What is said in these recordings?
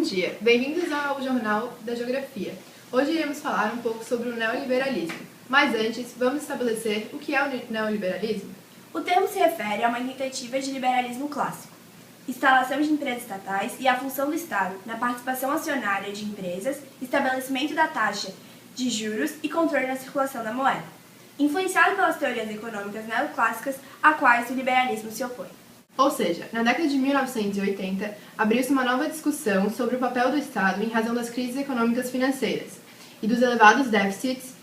Bom dia, bem-vindos ao Jornal da Geografia. Hoje iremos falar um pouco sobre o neoliberalismo, mas antes vamos estabelecer o que é o neoliberalismo. O termo se refere a uma tentativa de liberalismo clássico, instalação de empresas estatais e a função do Estado na participação acionária de empresas, estabelecimento da taxa de juros e controle da circulação da moeda, influenciado pelas teorias econômicas neoclássicas a quais o liberalismo se opõe. Ou seja, na década de 1980, abriu-se uma nova discussão sobre o papel do Estado em razão das crises econômicas financeiras e dos elevados déficits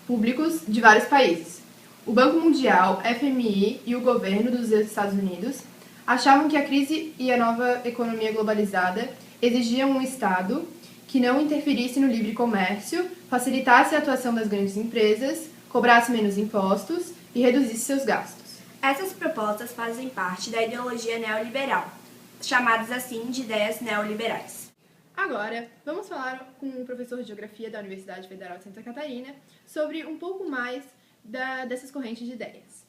públicos de vários países. O Banco Mundial, FMI e o governo dos Estados Unidos achavam que a crise e a nova economia globalizada exigiam um Estado que não interferisse no livre comércio, facilitasse a atuação das grandes empresas, cobrasse menos impostos e reduzisse seus gastos. Essas propostas fazem parte da ideologia neoliberal, chamadas assim de ideias neoliberais. Agora, vamos falar com o professor de Geografia da Universidade Federal de Santa Catarina sobre um pouco mais dessas correntes de ideias.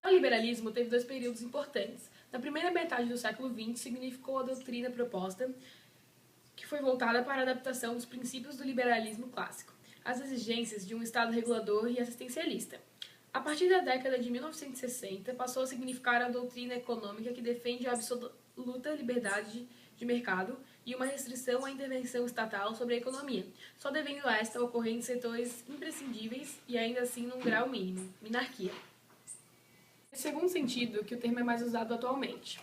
O neoliberalismo teve dois períodos importantes. Na primeira metade do século XX, significou a doutrina proposta, que foi voltada para a adaptação dos princípios do liberalismo clássico, às exigências de um Estado regulador e assistencialista. A partir da década de 1960, passou a significar a doutrina econômica que defende a absoluta liberdade de mercado e uma restrição à intervenção estatal sobre a economia, só devendo esta ocorrer em setores imprescindíveis e ainda assim num grau mínimo, minarquia. Em segundo sentido, que o termo é mais usado atualmente.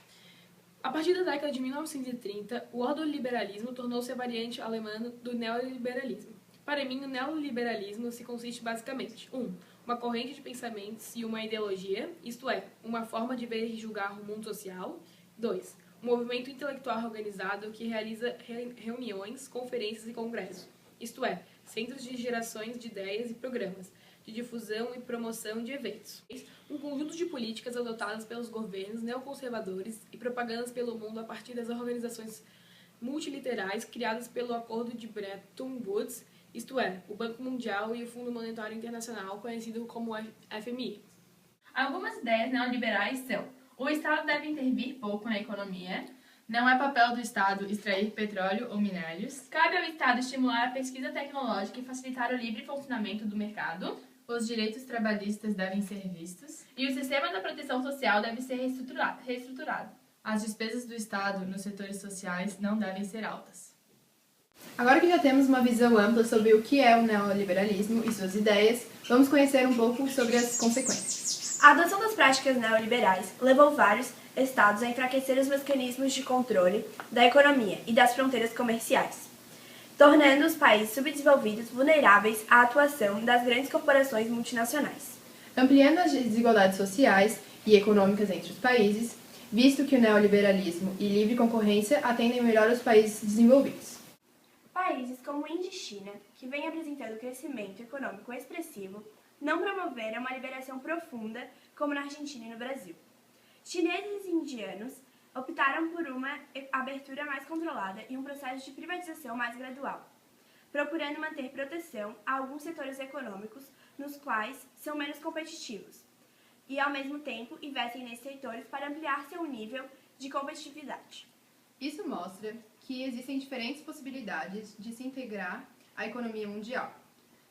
A partir da década de 1930, o ordoliberalismo tornou-se a variante alemã do neoliberalismo. Para mim, o neoliberalismo se consiste basicamente 1. Uma corrente de pensamentos e uma ideologia, isto é, uma forma de ver e julgar o mundo social. 2. Um movimento intelectual organizado que realiza reuniões, conferências e congressos, isto é, centros de gerações de ideias e programas, de difusão e promoção de eventos. Um conjunto de políticas adotadas pelos governos neoconservadores e propagandas pelo mundo a partir das organizações multilaterais criadas pelo Acordo de Bretton Woods, isto é, o Banco Mundial e o Fundo Monetário Internacional, conhecido como FMI. Algumas ideias neoliberais são: o Estado deve intervir pouco na economia, não é papel do Estado extrair petróleo ou minérios, cabe ao Estado estimular a pesquisa tecnológica e facilitar o livre funcionamento do mercado, os direitos trabalhistas devem ser vistos e o sistema da proteção social deve ser reestruturado. As despesas do Estado nos setores sociais não devem ser altas. Agora que já temos uma visão ampla sobre o que é o neoliberalismo e suas ideias, vamos conhecer um pouco sobre as consequências. A adoção das práticas neoliberais levou vários estados a enfraquecer os mecanismos de controle da economia e das fronteiras comerciais, tornando os países subdesenvolvidos vulneráveis à atuação das grandes corporações multinacionais. Ampliando as desigualdades sociais e econômicas entre os países, visto que o neoliberalismo e livre concorrência atendem melhor os países desenvolvidos. Países como Índia e China, que vêm apresentando crescimento econômico expressivo, não promoveram uma liberação profunda como na Argentina e no Brasil. Chineses e indianos optaram por uma abertura mais controlada e um processo de privatização mais gradual, procurando manter proteção a alguns setores econômicos nos quais são menos competitivos e, ao mesmo tempo, investem nesses setores para ampliar seu nível de competitividade. Isso mostra que existem diferentes possibilidades de se integrar à economia mundial,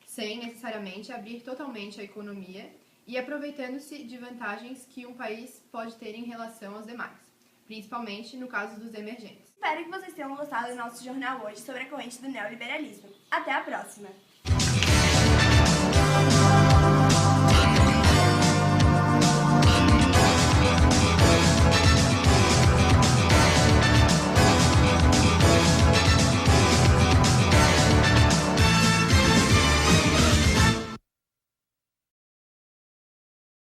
sem necessariamente abrir totalmente a economia e aproveitando-se de vantagens que um país pode ter em relação aos demais, principalmente no caso dos emergentes. Espero que vocês tenham gostado do nosso jornal hoje sobre a corrente do neoliberalismo. Até a próxima!